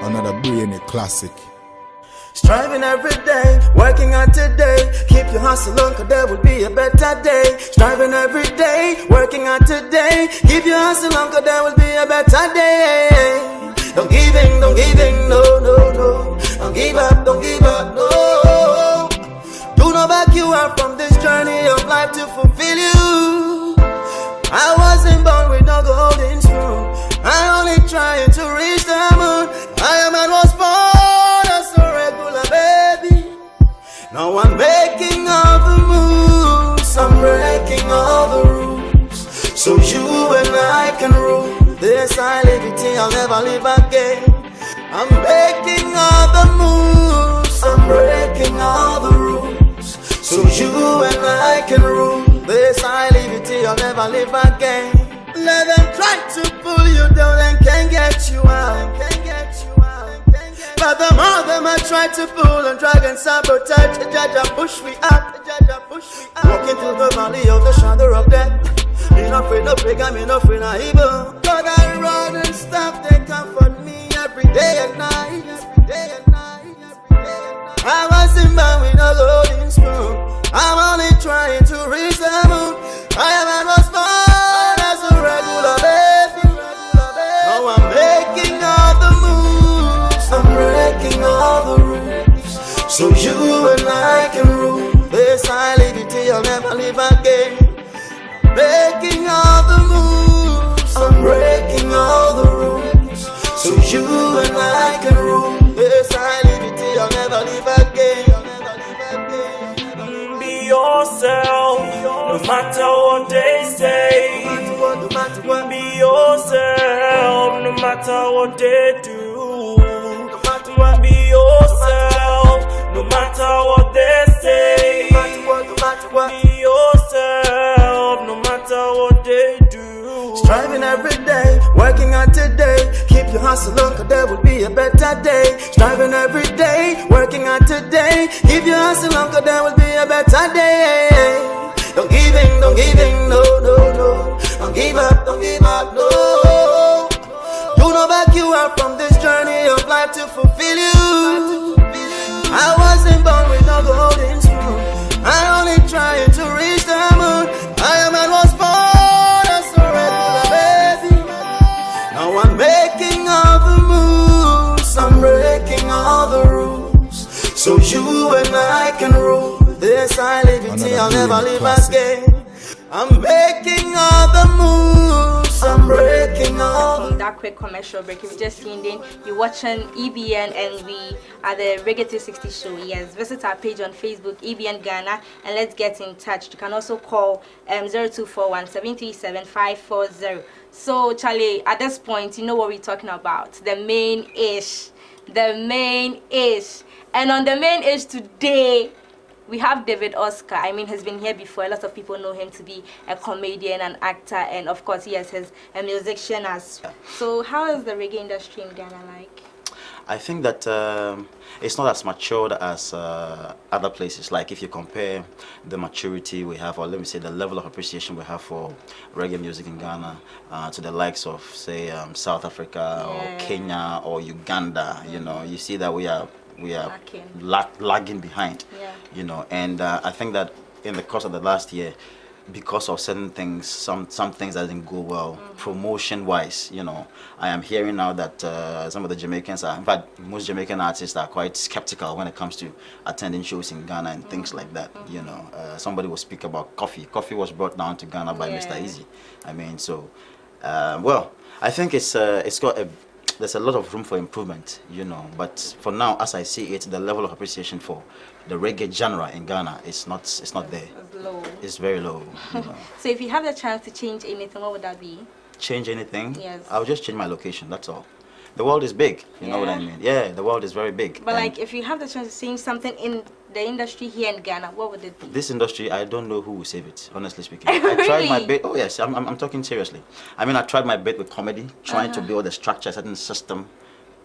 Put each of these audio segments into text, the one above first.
Another brainy classic. Striving every day, working on today. Keep your hustle on, cause there will be a better day. Striving every day, working on today. Keep your hustle on, cause there will be a better day. Don't give in, no, no. Don't give up, no. Do not back you up from this journey of life to fulfill you. I wasn't born with no golden spoon. I only trying to reach the moon. I am and was born as a regular baby. Now I'm making all the moves. I'm breaking all the rules, so you and I can rule. This I live it till I'll never live again. I'm making all the moves. I'm breaking all the rules, so you and I can rule. This I live it till I'll never live again. Let them try to pull you down and can't get you out. But the more them I try to pull and drag and sabotage, the judge push me up. Walking through the valley of the shadow of death. Me not afraid of big, me not afraid of evil. God I run and stuff, they comfort me every day and night. I wasn't born with no golden spoon. I'm only trying to reach the moon. I am and was born as a regular baby. Now I'm making all the moves. I'm breaking all the rules, so you and I can rule. This I live it till I'll never live again. Making all the moves. I'm breaking all the rules, so you and I can rule. This I live it till I'll never live again. Be yourself, no matter what they say. Be yourself, no matter what they do. Be yourself, no matter what they say. Be yourself, no matter what they do. Striving every day, working on today. Keep your hustle on, cause there will be a better day. Striving every day, working on today. Keep your hustle on, cause there will be a better day. Don't give in, no. Don't give up, no. Do not back you up from this journey of life to fulfill you. I wasn't born with no golden spoon. I only trying to reach the moon. I am and was born as a regular baby. Now I'm making all the moves. I'm breaking all the rules, so you and I can rule. This I live it till I'll never live again. I'm making all the moves. I'm breaking all the... That quick commercial break. If you just tuned in, you're watching EBN and we are the Reggae360 show. Yes, visit our page on Facebook, EBN Ghana, and let's get in touch. You can also call 0241 737 540. So, Charlie, at this point, you know what we're talking about. The main ish. And on the main ish today, we have David Oscar. I mean, he's been here before. A lot of people know him to be a comedian, an actor, and of course, yes, he's a musician as well. So how is the reggae industry in Ghana like? I think that it's not as matured as other places. Like if you compare the maturity we have, or let me say the level of appreciation we have for reggae music in Ghana to the likes of, say, South Africa or Kenya or Uganda, you know, you see that we are lagging behind, you know, and I think that in the course of the last year, because of certain things, some things that didn't go well, promotion-wise, you know, I am hearing now that some of the Jamaicans are, in fact, most Jamaican artists are quite skeptical when it comes to attending shows in Ghana and things like that, you know. Somebody will speak about coffee. Coffee was brought down to Ghana by Mr. Easy. I mean, so, well, I think it's got there's a lot of room for improvement, you know, but for now, as I see it, the level of appreciation for the reggae genre in Ghana is not there. It's low. It's very low. You know. So if you have the chance to change anything, what would that be? Change anything? Yes. I'll just change my location, that's all. The world is big, you know what I mean? Yeah, the world is very big. But like, if you have the chance to change something in the industry here in Ghana, what would it be? This industry, I don't know who will save it, honestly speaking. I tried my bit. Oh yes, I'm talking seriously. I mean, I tried my bit with comedy, trying to build a structure, a certain system,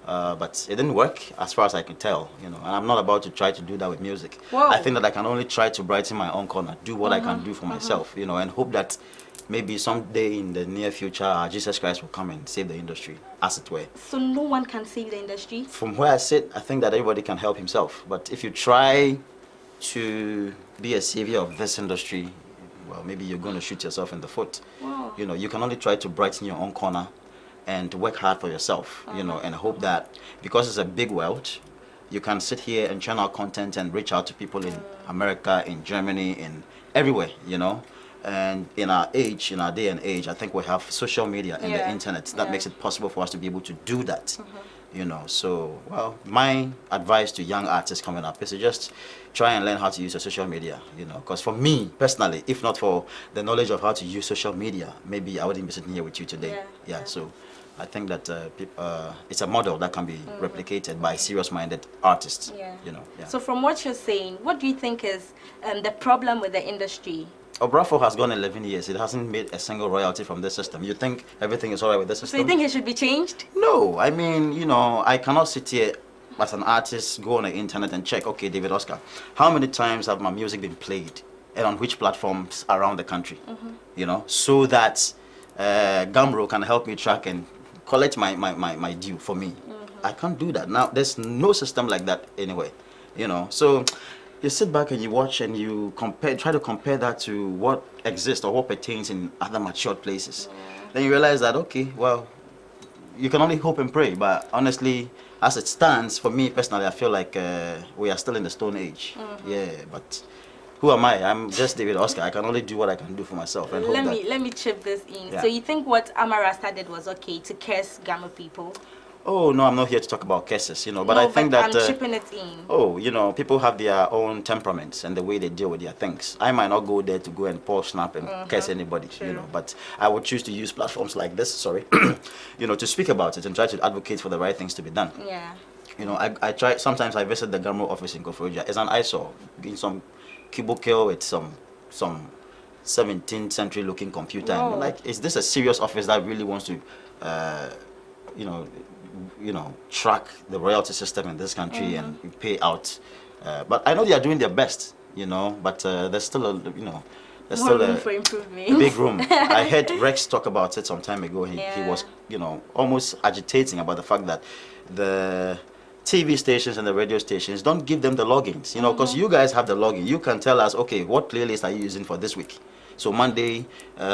but it didn't work as far as I could tell, you know. And I'm not about to try to do that with music. Whoa. I think that I can only try to brighten my own corner, do what I can do for myself, you know, and hope that maybe someday in the near future, Jesus Christ will come and save the industry, as it were. So no one can save the industry? From where I sit, I think that everybody can help himself. But if you try to be a savior of this industry, well, maybe you're going to shoot yourself in the foot. Wow. You know, you can only try to brighten your own corner and work hard for yourself, you know, and hope that because it's a big world, you can sit here and churn out content and reach out to people in America, in Germany, in everywhere, you know. And in our age, in our day and age, I think we have social media and the internet that makes it possible for us to be able to do that, you know. So, well, my advice to young artists coming up is to just try and learn how to use the social media, you know. Because for me, personally, if not for the knowledge of how to use social media, maybe I wouldn't be sitting here with you today. So I think that it's a model that can be replicated by serious-minded artists, you know. So from what you're saying, what do you think is the problem with the industry? Obrafo has gone 11 years. It hasn't made a single royalty from this system. You think everything is all right with this system? So you think it should be changed? No. I mean, you know, I cannot sit here as an artist, go on the internet and check, okay, David Oscar, how many times have my music been played and on which platforms around the country? You know, so that Gumroad can help me track and collect my due for me. I can't do that. Now, there's no system like that anyway, you know. So you sit back and you watch and you try to compare that to what exists or what pertains in other matured places. Then you realize that, okay, well, you can only hope and pray. But honestly, as it stands, for me personally, I feel like we are still in the Stone Age. Yeah, but who am I? I'm just David Oscar. I can only do what I can do for myself. And let me chip this in. So you think what Amarasta did was okay to curse Gamma people? Oh, no, I'm not here to talk about cases, you know, but I think that... I'm chipping it in. Oh, you know, people have their own temperaments and the way they deal with their things. I might not go there to go and pour snap and curse anybody, you know, but I would choose to use platforms like this, you know, to speak about it and try to advocate for the right things to be done. Yeah. You know, I try, sometimes I visit the Gumroad office in Koforidua. It's an eyesore in some cubicle with some 17th century looking computer. And like, is this a serious office that really wants to, you know, track the royalty system in this country and pay out? But I know they are doing their best, you know, but there's still a, you know, there's More still room for improvement. a big room. I heard Rex talk about it some time ago. He was, you know, almost agitating about the fact that the TV stations and the radio stations don't give them the logins, you know, because you guys have the login. You can tell us, okay, what playlist are you using for this week? So Monday,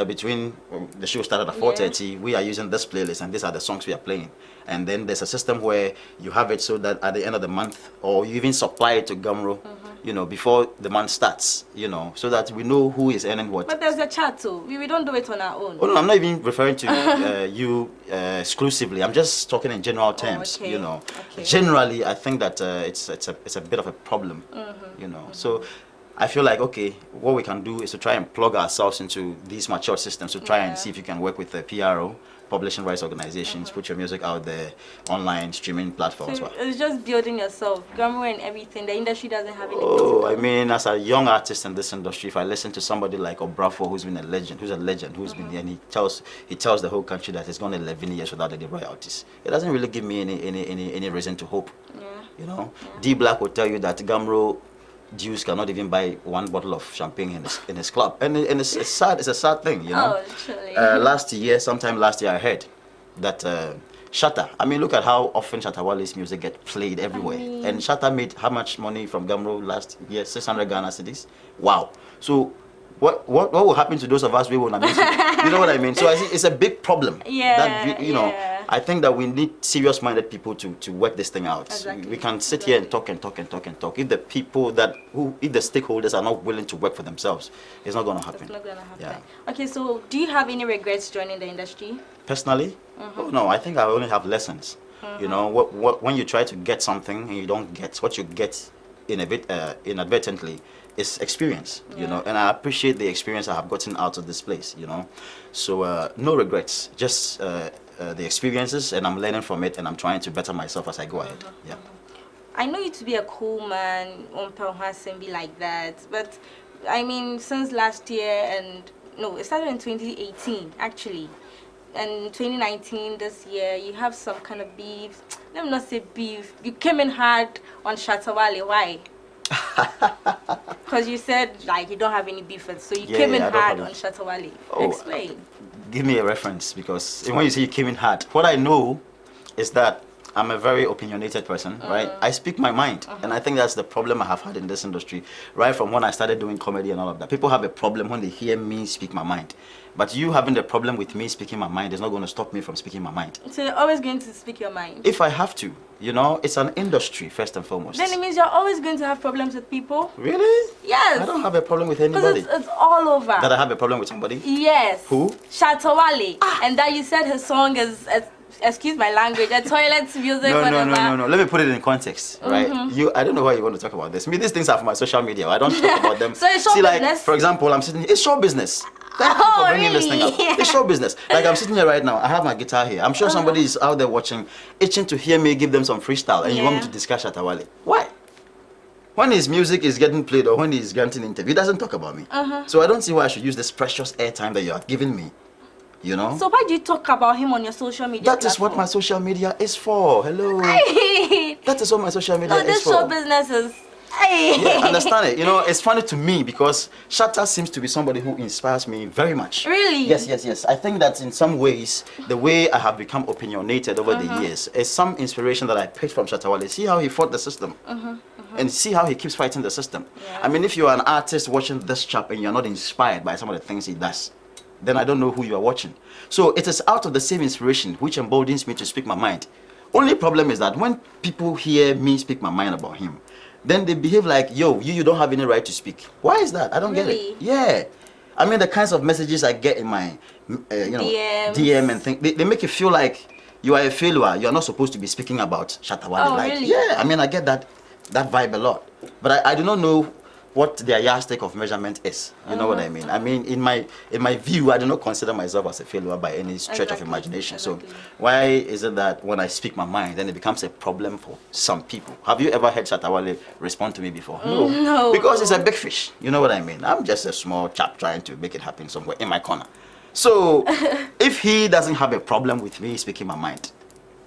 between the show started at 4:30, we are using this playlist and these are the songs we are playing. And then there's a system where you have it so that at the end of the month, or you even supply it to Gumroad, you know, before the month starts, you know, so that we know who is earning what. But there's a chat too. We don't do it on our own. Oh no, I'm not even referring to you exclusively. I'm just talking in general terms, you know. Generally, I think that it's a bit of a problem, you know. So I feel like, okay, what we can do is to try and plug ourselves into these mature systems to try and see if you can work with the PRO, publishing rights organizations, put your music out there, online streaming platforms. So it's just building yourself, grammar and everything. The industry doesn't have anything. Oh, I mean, as a young artist in this industry, if I listen to somebody like Obrafo, who's been a legend, who's been there, and he tells the whole country that it's gone 11 years without any royalties, it doesn't really give me any reason to hope. You know, D Black will tell you that Gumroad dues cannot even buy one bottle of champagne in his club, and it's sad. It's a sad thing, you know. Sometime last year, I heard that Shatta. I mean, look at how often Shatta Wale's music get played everywhere. And Shatta made how much money from Gumroad last year? 600 Ghana cedis. Wow. So what will happen to those of us we will not? You know what I mean? So I think it's a big problem. That you know. I think that we need serious-minded people to work this thing out. We can sit here and talk. If the people if the stakeholders are not willing to work for themselves, it's not going to happen. It's not going to happen. Okay, so do you have any regrets joining the industry? Personally? Oh, no, I think I only have lessons. You know, when you try to get something and you don't get what you get inadvertently, is experience, you know, and I appreciate the experience I have gotten out of this place, you know. So no regrets, just the experiences, and I'm learning from it, and I'm trying to better myself as I go ahead. I know you to be a cool man, and be like that, but I mean, since last year, and no, it started in 2018 actually. in 2019 this year, you have some kind of beef. Let me not say beef. You came in hard on Shatawale. Why? Because you said like you don't have any beef, so you came in hard on Shatawale. Explain. Give me a reference, because when you say you came in hard, what I know is that I'm a very opinionated person, right? I speak my mind, and I think that's the problem I have had in this industry, right from when I started doing comedy and all of that. People have a problem when they hear me speak my mind, but you having the problem with me speaking my mind is not going to stop me from speaking my mind. So you're always going to speak your mind? If I have to, you know, it's an industry first and foremost. Then it means you're always going to have problems with people? Really? Yes. I don't have a problem with anybody. Because it's all over. That I have a problem with somebody? Yes. Who? Shatawale. And that you said his song is excuse my language, a toilet music, whatever. No. Let me put it in context, right? I don't know why you want to talk about this. These things are for my social media. I don't talk about them. So it's show business? Like, for example, I'm sitting. It's show business. Thank you for bringing this thing up. It's show business. Like, I'm sitting here right now. I have my guitar here. I'm sure somebody is out there watching, itching to hear me give them some freestyle, and you want me to discuss Shatawale. Why? When his music is getting played or when he's granting an interview, he doesn't talk about me. So I don't see why I should use this precious airtime that you are giving me. You know? So why do you talk about him on your social media That is what my social media is for. Hello. That is what my social media is for. No, this show business is... Yeah, understand it. You know, it's funny to me because Shatta seems to be somebody who inspires me very much. Really? Yes. I think that in some ways, the way I have become opinionated over the years is some inspiration that I picked from Shatawale. See how he fought the system. And see how he keeps fighting the system. Yeah. I mean, if you're an artist watching this chap and you're not inspired by some of the things he does, then I don't know who you are watching. So it is out of the same inspiration which emboldens me to speak my mind. Only problem is that when people hear me speak my mind about him, then they behave like, yo, you don't have any right to speak. Why is that? I don't get it. Yeah. I mean, the kinds of messages I get in my, DM and things, they make you feel like you are a failure. You're not supposed to be speaking about Shatawale. Really? Yeah, I mean, I get that vibe a lot. But I do not know what their yardstick of measurement is. You know what I mean? I mean, in my view, I do not consider myself as a failure by any stretch of imagination. So why is it that when I speak my mind, then it becomes a problem for some people? Have you ever heard Shatawale respond to me before? No. Because he's a big fish. You know what I mean? I'm just a small chap trying to make it happen somewhere in my corner. So if he doesn't have a problem with me speaking my mind,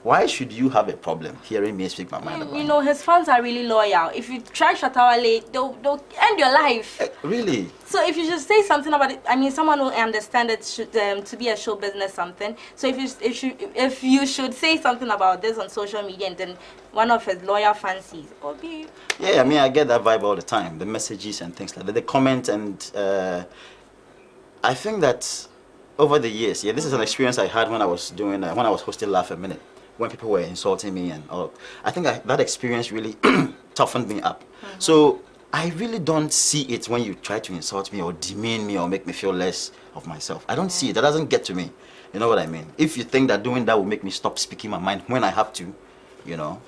why should you have a problem hearing me speak my mind about You know, his fans are really loyal. If you try Shatawale, they'll end your life. Really? So if you should say something about it, I mean, someone will understand it should, to be a show business something. So if you should say something about this on social media, and then one of his loyal fans sees, okay. Yeah, I mean, I get that vibe all the time. The messages and things like that. The comment and I think that over the years, this is an experience I had when I was doing when I was hosting Laugh a Minute. When people were insulting me and all, I think that experience really toughened me up. So I really don't see it when you try to insult me or demean me or make me feel less of myself. I don't see it. That doesn't get to me. You know what I mean? If you think that doing that will make me stop speaking my mind when I have to, you know,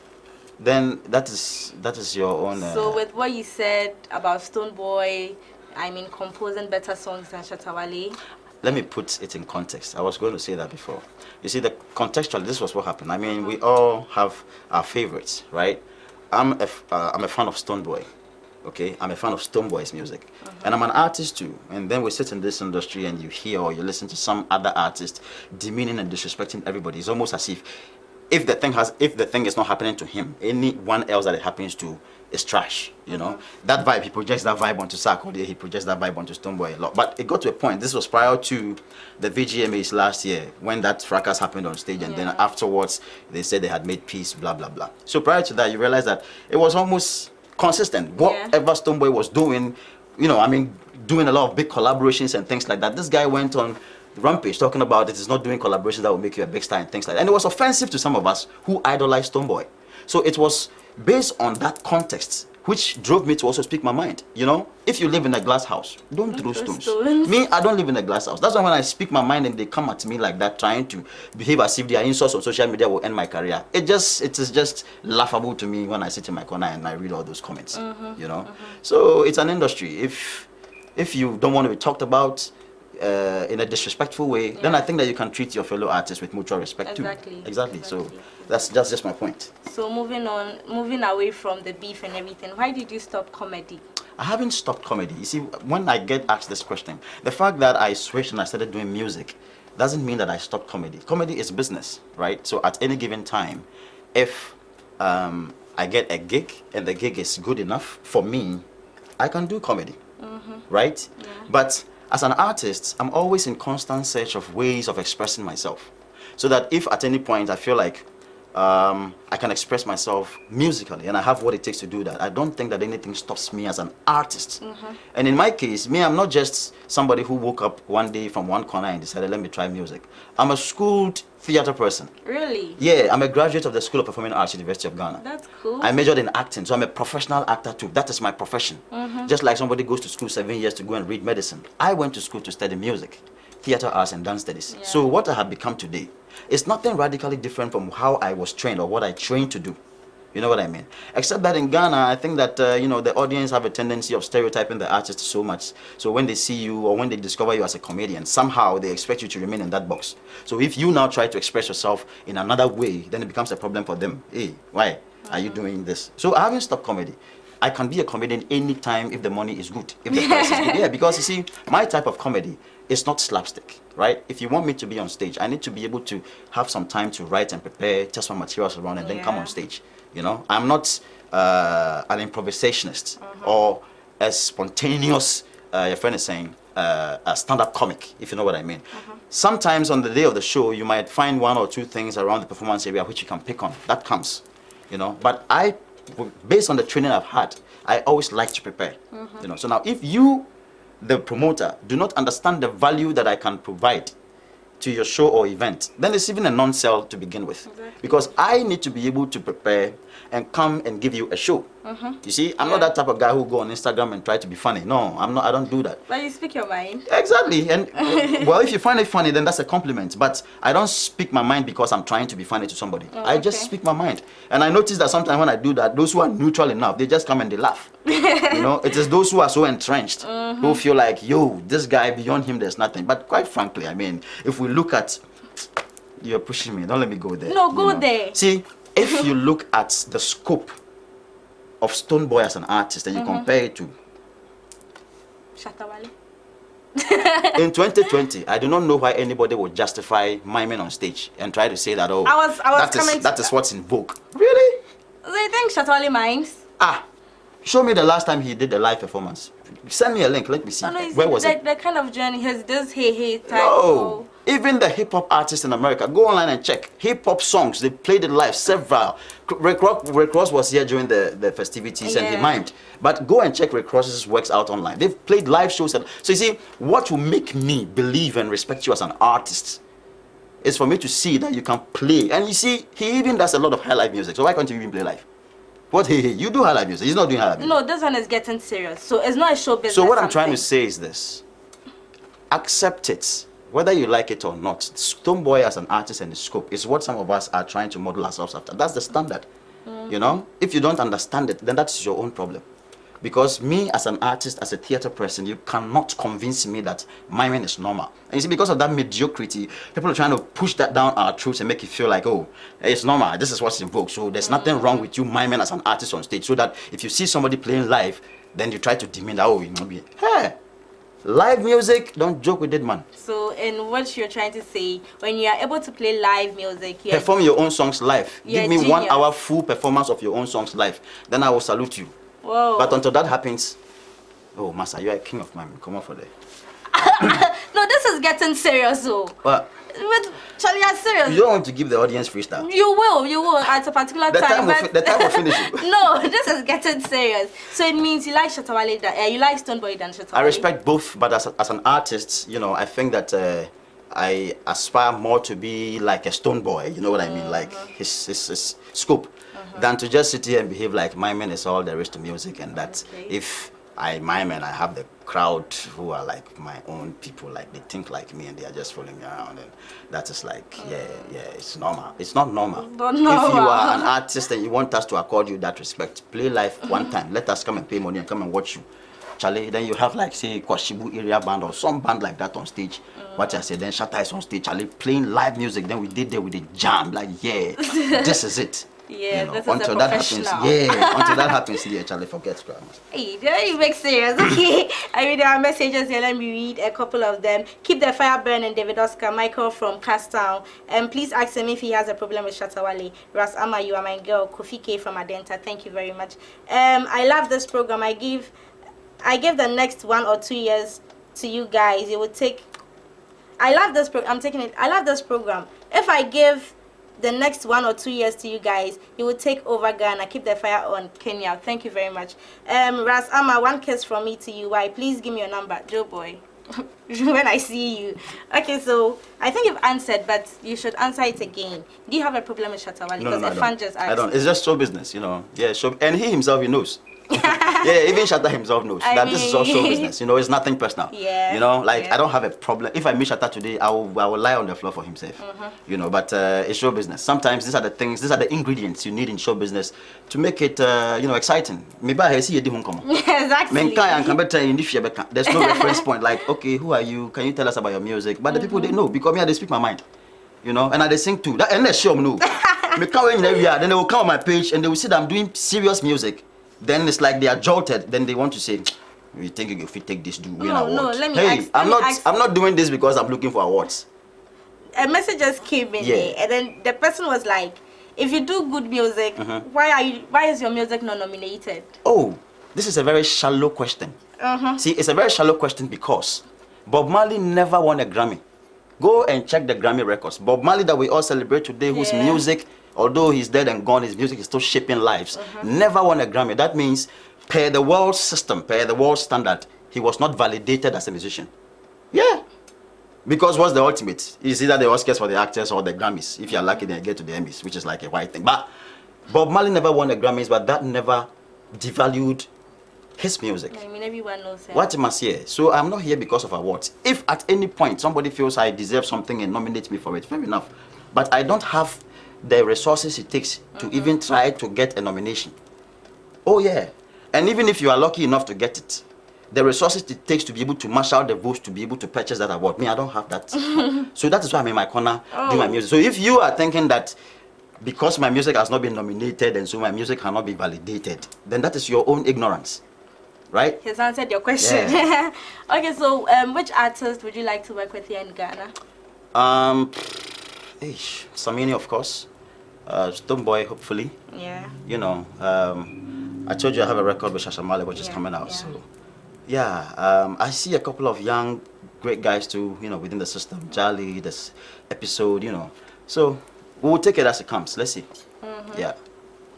then that is your own. So with what you said about Stonebwoy, I mean, composing better songs than Shatawale. Let me put it in context. I was going to say that before. You see, contextually, this was what happened. I mean, we all have our favorites, right? I'm a fan of Stonebwoy, okay? I'm a fan of Stonebwoy's music. And I'm an artist too. And then we sit in this industry and you hear or you listen to some other artist demeaning and disrespecting everybody. It's almost as if the thing is not happening to him, anyone else that it happens to is trash, you know. That vibe, he projects that vibe onto Sarkodie, he projects that vibe onto Stonebwoy a lot. But it got to a point, this was prior to the VGMAs last year, when that fracas happened on stage, and then afterwards, they said they had made peace, blah, blah, blah. So prior to that, you realize that it was almost consistent. Whatever Stonebwoy was doing, you know, I mean, doing a lot of big collaborations and things like that. This guy went on Rampage talking about it is not doing collaborations that will make you a big star and things like that. And it was offensive to some of us who idolize Stonebwoy. So it was based on that context which drove me to also speak my mind. You know, if you live in a glass house, don't throw stones. Me, I don't live in a glass house. That's why when I speak my mind and they come at me like that, trying to behave as if their insults on social media will end my career, it is just laughable to me when I sit in my corner and I read all those comments. You know, so it's an industry. If you don't want to be talked about in a disrespectful way, then I think that you can treat your fellow artists with mutual respect too. Exactly. So that's just my point. So moving away from the beef and everything, why did you stop comedy? I haven't stopped comedy. You see, when I get asked this question, the fact that I switched and I started doing music doesn't mean that I stop comedy. Comedy is business, right? So at any given time, if I get a gig and the gig is good enough for me, I can do comedy, right? Yeah. But as an artist, I'm always in constant search of ways of expressing myself. So that if at any point I feel like I can express myself musically and I have what it takes to do that, I don't think that anything stops me as an artist. And in my case, I'm not just somebody who woke up one day from one corner and decided, let me try music. I'm a schooled theater person. Really? Yeah, I'm a graduate of the School of Performing Arts, University of Ghana. That's cool. I majored in acting, so I'm a professional actor too. That is my profession. Just like somebody goes to school 7 years to go and read medicine. I went to school to study music, theater arts and dance studies. Yeah. So what I have become today is nothing radically different from how I was trained or what I trained to do. You know what I mean? Except that in Ghana, I think that, the audience have a tendency of stereotyping the artist so much. So when they see you or when they discover you as a comedian, somehow they expect you to remain in that box. So if you now try to express yourself in another way, then it becomes a problem for them. Hey, why are you doing this? So I haven't stopped comedy. I can be a comedian anytime if the money is good, if the price is good. Yeah, because you see, my type of comedy is not slapstick, right? If you want me to be on stage, I need to be able to have some time to write and prepare, test my materials around, and then come on stage. You know, I'm not an improvisationist or a spontaneous, your friend is saying, a stand-up comic, if you know what I mean. Sometimes on the day of the show, you might find one or two things around the performance area which you can pick on. That comes, you know. But based on the training I've had, I always like to prepare. You know. So now, if you, the promoter, do not understand the value that I can provide to your show or event, then it's even a non-sell to begin with. Because I need to be able to prepare and come and give you a show. You see, I'm not that type of guy who go on Instagram and try to be funny. No, I'm not. I don't do that. But you speak your mind. Exactly. And well, if you find it funny, then that's a compliment. But I don't speak my mind because I'm trying to be funny to somebody. I just speak my mind. And I notice that sometimes when I do that, those who are neutral enough, they just come and they laugh. You know, it is those who are so entrenched who feel like, yo, this guy, beyond him, there's nothing. But quite frankly, I mean, if we look at, you're pushing me. Don't let me go there. No, go there. See, if you look at the scope of Stonebwoy as an artist and you compare it to Shatawale. In 2020, I do not know why anybody would justify miming on stage and try to say that, oh, that is what's in vogue. Really? So you think Shatawale mimes? Show me the last time he did a live performance. Send me a link, let me see. Where was it? The kind of journey he has this hey type. No. Even the hip-hop artists in America, go online and check. Hip-hop songs, they played it live, several. Rick Ross was here during the festivities and he mimed. But go and check Rick Ross's works out online. They've played live shows. So you see, what will make me believe and respect you as an artist is for me to see that you can play. And you see, he even does a lot of high-life music. So why can't you even play live? What, you do high-life music. He's not doing high-life music. No, this one is getting serious. So it's not a show business. So what I'm trying to say is this. Accept it. Whether you like it or not, Stonebwoy as an artist and the scope is what some of us are trying to model ourselves after. That's the standard. You know? If you don't understand it, then that's your own problem. Because me as an artist, as a theater person, you cannot convince me that miming is normal. And you see, because of that mediocrity, people are trying to push that down our throats and make it feel like, oh, it's normal. This is what's in vogue. So there's nothing wrong with you miming as an artist on stage. So that if you see somebody playing live, then you try to demean that, oh, you know, hey, live music, don't joke with it, man. So in what you're trying to say, when you are able to play live music, perform your own songs live. Give me 1 hour full performance of your own songs live. Then I will salute you. Whoa. But until that happens, oh, Master, you're a king of mime. Come on for that. No, this is getting serious, though. What? Charlie, you're serious. You don't want to give the audience freestyle. You will at a particular time. The time will finish you. No, this is getting serious. So it means you like Shatawale, you like Stonebwoy than Shatawale. I respect both, but as an artist, you know, I think that I aspire more to be like a Stonebwoy. You know what I mean? Like his scope. Than to just sit here and behave like miming is all there is to music, and that if I mime and I have the crowd who are like my own people, like they think like me and they are just following me around, and that is like, yeah, it's normal. It's not normal. If you are an artist and you want us to accord you that respect, play live one time. Let us come and pay money and come and watch you. Charlie, then you have like say Kwashibu area band or some band like that on stage. What I said, then Shatta is on stage, Charlie playing live music. Then we did there with a jam, like this is it. Yeah, You know, this is a until that happens, professional. yeah, until that happens, yeah, Charlie, forget grammar. Hey, don't you make serious, okay? I mean, there are messages here. Let me read a couple of them. Keep the fire burning, David Oscar. Michael from Castown. Please ask him if he has a problem with Shatawale. Ras Ama, you are my girl. Kofi K from Adenta. Thank you very much. I love this program. I give the next 1 or 2 years to you guys. It would take. I love this program. I'm taking it. I love this program. If I give the next 1 or 2 years to you guys, you will take over Ghana. Keep the fire on, Kenya. Thank you very much. Ras Ama, one kiss from me to you. Why? Please give me your number, Joe boy. When I see you. Okay, so I think you've answered, but you should answer it again. Do you have a problem with Shatawale? No, Because a fan just asked. I don't. It's just show business, you know. Yeah, show, and he himself, he knows. Yeah, even Shatta himself knows that this is all show business. You know, it's nothing personal. Yeah. You know, like Yeah. I don't have a problem. If I meet Shatta today, I will lie on the floor for himself. You know, but it's show business. Sometimes these are the things, these are the ingredients you need in show business to make it, you know, exciting. Maybe I see you doing come. Exactly. There's no reference point. Like, okay, who are you? Can you tell us about your music? But the people they know because me, they speak my mind. You know, and I they sing too. That and they show me no. Me come in every year, then they will come on my page and they will see that I'm doing serious music. Then it's like they are jolted. Then they want to say, "You think you fit take this? Do win No, award?" no, let me Hey, ask- I'm let me not. ask- I'm not doing this because I'm looking for awards. A message just came in Yeah. there, and then the person was like, if you do good music, why is your music not nominated? Oh, this is a very shallow question. See, it's a very shallow question because Bob Marley never won a Grammy. Go and check the Grammy records. Bob Marley that we all celebrate today, whose Yeah. music, although he's dead and gone, his music is still shaping lives, never won a Grammy. That means, per the world system, per the world standard, he was not validated as a musician. Yeah. Because what's the ultimate? It's either the Oscars for the actors or the Grammys. If you're lucky, then you get to the Emmys, which is like a white thing. But Bob Marley never won a Grammys, but that never devalued his music. I mean, everyone knows that. What am I here? So I'm not here because of awards. If at any point somebody feels I deserve something and nominates me for it, fair enough. But I don't have the resources it takes to even try to get a nomination. Oh yeah. And even if you are lucky enough to get it, the resources it takes to be able to mash out the votes to be able to purchase that award. Me, I don't have that. So that is why I'm in my corner doing my music. So if you are thinking that because my music has not been nominated and so my music cannot be validated, then that is your own ignorance. Right? He's answered your question. Yeah. Okay, so which artist would you like to work with here in Ghana? Samini, of course. Stone Boy, hopefully. Yeah. You know, I told you I have a record with Shashamale, which is coming out. Yeah. So, yeah, I see a couple of young, great guys too, you know, within the system. Jali, this episode, you know. So, we'll take it as it comes. Let's see. Yeah.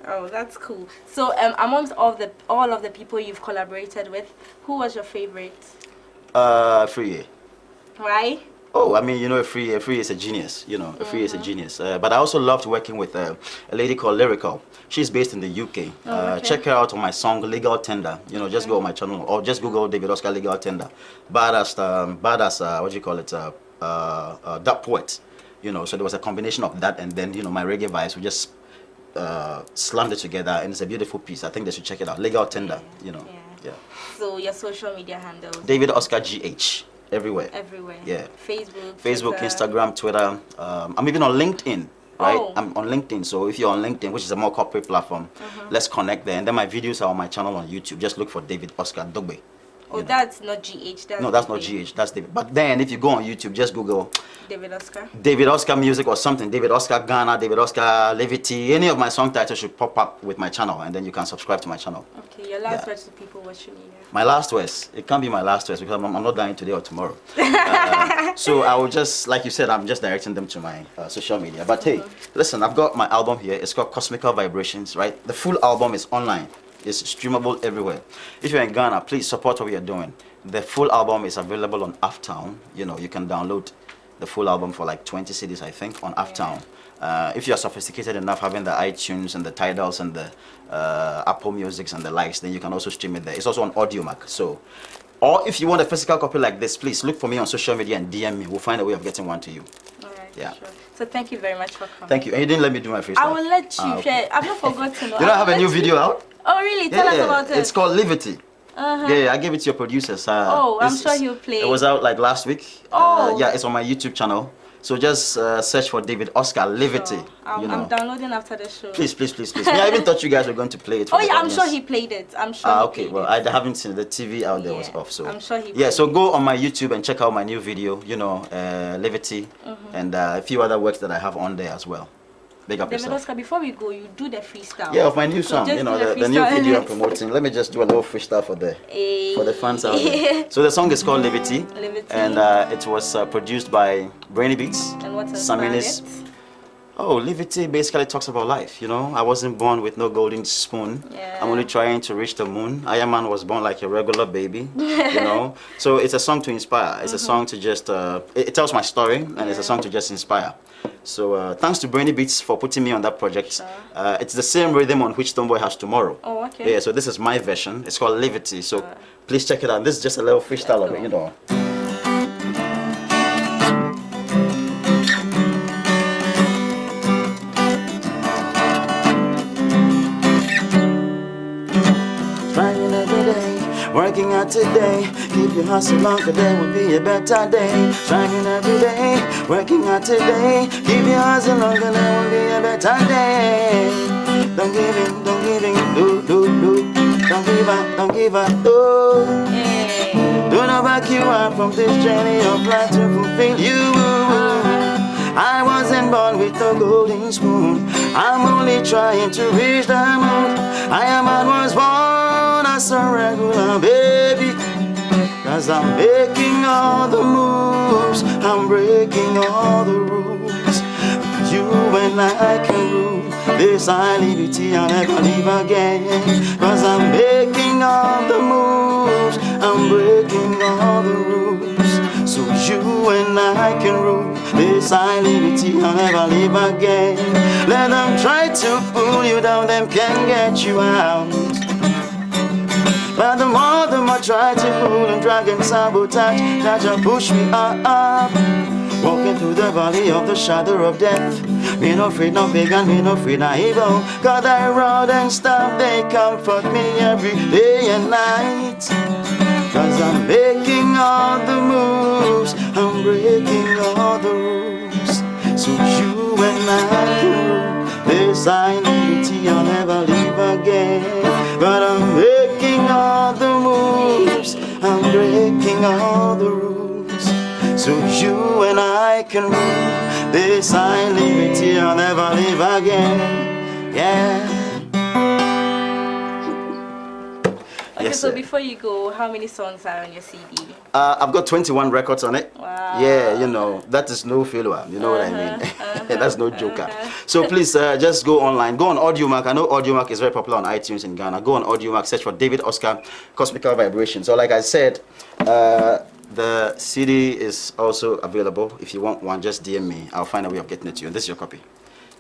Oh, that's cool. So, amongst all of the people you've collaborated with, who was your favorite? Free. Why? Oh, I mean, you know, Free is a genius. You know, Free is a genius. But I also loved working with a lady called Lyrical. She's based in the UK. Okay. Check her out on my song Legal Tender. You know, just go on my channel or just Google David Oscar Legal Tender. Badass, what do you call it? That poet. You know, so there was a combination of that and then, you know, my reggae vibes. We just slammed it together and it's a beautiful piece. I think they should check it out. Legal Tender, you know. Yeah. So, your social media handles? David Oscar GH. Everywhere. Everywhere. Yeah. Facebook, Twitter. Instagram, Twitter. I'm even on LinkedIn, right? Oh. I'm on LinkedIn. So if you're on LinkedIn, which is a more corporate platform, let's connect there. And then my videos are on my channel on YouTube. Just look for David Oscar Dogbe. Oh, that's not GH. No, that's not GH. That's David. But then if you go on YouTube, just Google David Oscar. David Oscar Music or something. David Oscar Ghana, David Oscar Levity. Any of my song titles should pop up with my channel. And then you can subscribe to my channel. Okay, your last words to people watching you. My last words. It can't be my last words because I'm not dying today or tomorrow. So I will just, like you said, I'm just directing them to my social media. But hey, listen, I've got my album here. It's called Cosmical Vibrations, right? The full album is online. It's streamable everywhere. If you're in Ghana, please support what we are doing. The full album is available on Aftown. You know, you can download the full album for like 20 CDs, I think, on Aftown. If you're sophisticated enough having the iTunes and the Tidals and the Apple Musics and the likes, then you can also stream it there. It's also on AudioMac. So, or if you want a physical copy like this, please look for me on social media and DM me. We'll find a way of getting one to you. All right, Yeah. sure. So thank you very much for coming. Thank you. And you didn't let me do my freestyle. I will let you okay. share. I've not forgotten. You don't have a new video out? Oh, really? Tell us about it. It's called Liberty. Yeah, I gave it to your producers. Oh, I'm sure he'll play. It was out like last week. Oh. Yeah, it's on my YouTube channel. So just search for David Oscar Liberty. Sure. You know. I'm downloading after the show. Please. Me, I even thought you guys were going to play it. For Oh yeah, I'm audience. sure he played it. I'm sure. Okay, well, I haven't seen the TV out there was off, so I'm sure he. Yeah, so go on my YouTube and check out my new video. You know, Liberty, and a few other works that I have on there as well. Big up David yourself. Oscar, before we go, you do the freestyle. Yeah, of my new song. just You know, do the new freestyle. video I'm promoting. Let me just do a little freestyle for the fans out there. So the song is called Liberty, and it was produced by Brainy Beats. And what's inspired it? Oh, Liberty basically talks about life, you know. I wasn't born with no golden spoon. Yeah. I'm only trying to reach the moon. Iron Man was born like a regular baby, you know. So it's a song to inspire. It's a song to just, it tells my story, and it's a song to just inspire. So thanks to Brainy Beats for putting me on that project. Sure. It's the same rhythm on which Tomboy has Tomorrow. Oh, okay. Yeah, so this is my version. It's called Liberty. So please check it out. This is just a little freestyle of it, you know. Striving every day, working out today. Keep your hustle on, 'cause there will be a better day. Striving every day, working out today. Keep your hustle on, 'cause there will be a better day. Don't give in, do. Don't give up, do. Do not back you up from this journey of life to fulfill you. I wasn't born with a golden spoon. I'm only trying to reach the moon. Was born as a regular baby, 'cause I'm making all the moves, I'm breaking all the rules. You and I can rule this liberty, I'll never leave again. 'Cause I'm making all the moves, I'm breaking all the rules. So you and I can rule this liberty, I'll never leave again. Let them try to pull you down, them can't get you out. But the more I try to pull and drag and sabotage, that you push me up. Walking through the valley of the shadow of death. Me no afraid, no pagan, me no afraid, no evil. God, I rod and staff, they comfort me every day and night. 'Cause I'm making all the moves, I'm breaking all the rules. So you and I can rule this liberty, I'll never leave again. But I'm making all the moves, I'm breaking all the rules. So you and I can rule this liberty, I'll never leave again. Yeah. Okay, Yes, so sir. before you go, how many songs are on your CD? I've got 21 records on it. Wow. Yeah, you know, that is no failure. You know what I mean? That's no joker. So please just go online. Go on Audiomack. I know Audiomack is very popular on iTunes in Ghana. Go on Audiomack, search for David Oscar, Cosmical Vibration. So like I said, the CD is also available. If you want one, just DM me. I'll find a way of getting it to you. This is your copy.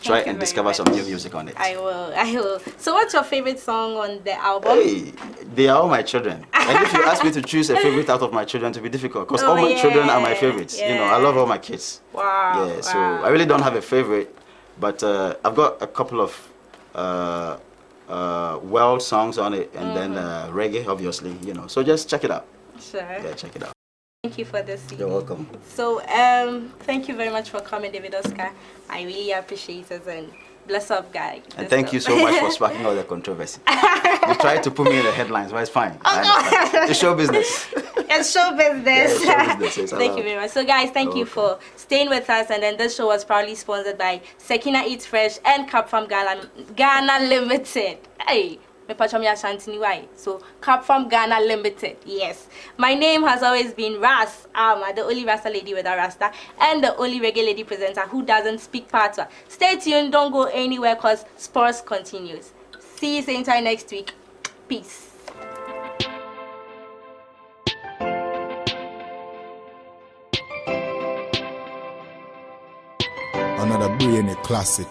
Try Thank you and very discover much. some new music on it. I will. So what's your favorite song on the album? Hey, they are all my children. And if you ask me to choose a favorite out of my children, to be difficult, because all my children are my favorites. You know, I love all my kids. Wow. Yeah, so I really don't have a favorite, but I've got a couple of world songs on it, and then reggae, obviously. You know, so just check it out. Sure. Yeah, check it out. Thank you for this. You're welcome. So, thank you very much for coming, David Oscar. I really appreciate it, and bless up, guy. And thank you so much for sparking all the controversy. You tried to put me in the headlines, but it's fine. It's show business. It's show business. Yeah, it's show business. Thank you very much. So, guys, thank you for staying with us. And then this show was proudly sponsored by Sekina Eats Fresh and Cap from Ghana Limited. Hey. So Cap from Ghana Limited. Yes, my name has always been Ras Alma, the only Rasta lady with a Rasta and the only reggae lady presenter who doesn't speak patois. Stay tuned, don't go anywhere, cause sports continues. See you same time next week. Peace. Another brainy classic.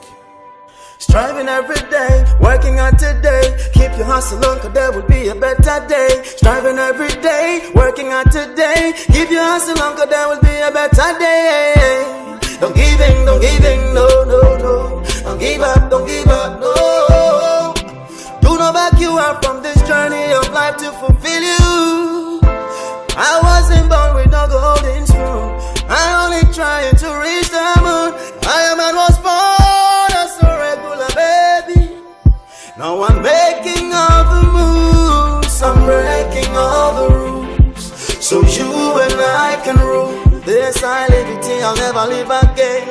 Striving every day, working out today. Keep your hustle on, 'cause there will be a better day. Striving every day, working out today. Keep your hustle on, 'cause there will be a better day. Don't give in, no. Don't give up, no. Do not back you up from this journey of life to fulfill you. I wasn't born with no golden spoon. I'm only trying to reach the This I liberty, I'll never live again.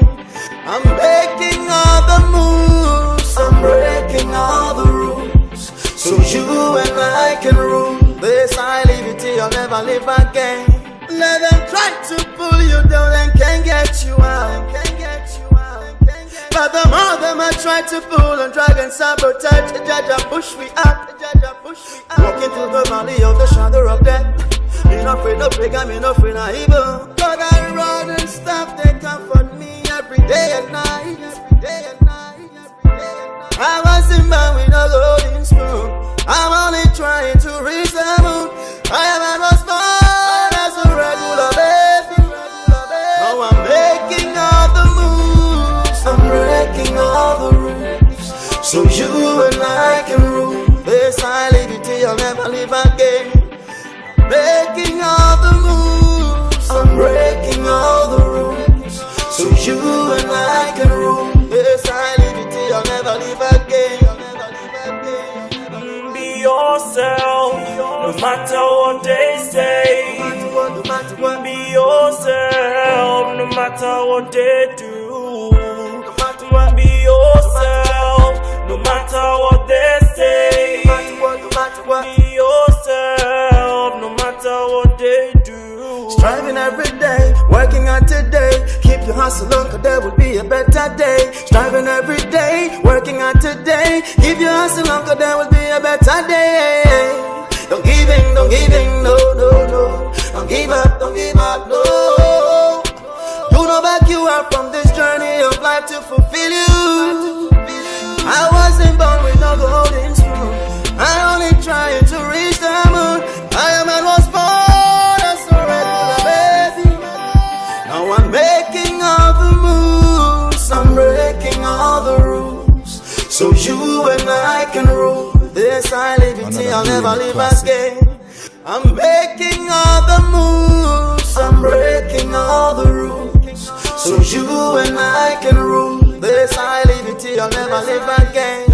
I'm breaking all the moves, I'm breaking all the rules, so you and I can rule. This I liberty, I'll never live again. Let them try to pull you down and can't get you out. But the more them I try to pull and drag and sabotage, the judge push me out. Walking through the valley of the shadow of death. Me not afraid of big, I'm not afraid of evil. But I run and stuff, they comfort me every day and night. I was in bed with a golden spoon. I'm only trying to reach the moon. I am at was born as a regular baby. Now I'm making all the moves, I'm breaking all the rules, so you and I can rule. This I liberty, I'll never live again. Breaking all the moves, I'm breaking all the rules, so you and I can rule. This I liberty, I'll never live again. Be yourself, no matter what they say. Be yourself, no matter what they do. Be yourself, no matter what they say. Be yourself, no matter what they do. Striving every day, working hard today. Keep your hustle on, cause there will be a better day. Striving every day, working hard today. Keep your hustle on, cause there will be a better day. Don't give in, no. Don't give up, no. Do not back you out from this journey of life to fulfill you. I wasn't born with no golden spoon. I only trying to reach the moon. I am and was born as a regular baby. Now I'm making all the moves, I'm breaking all the rules, so you and I can rule. This I liberty, I'll never live again. I'm making all the moves, I'm breaking all the rules, so you and I can rule. This I liberty, I'll never live again.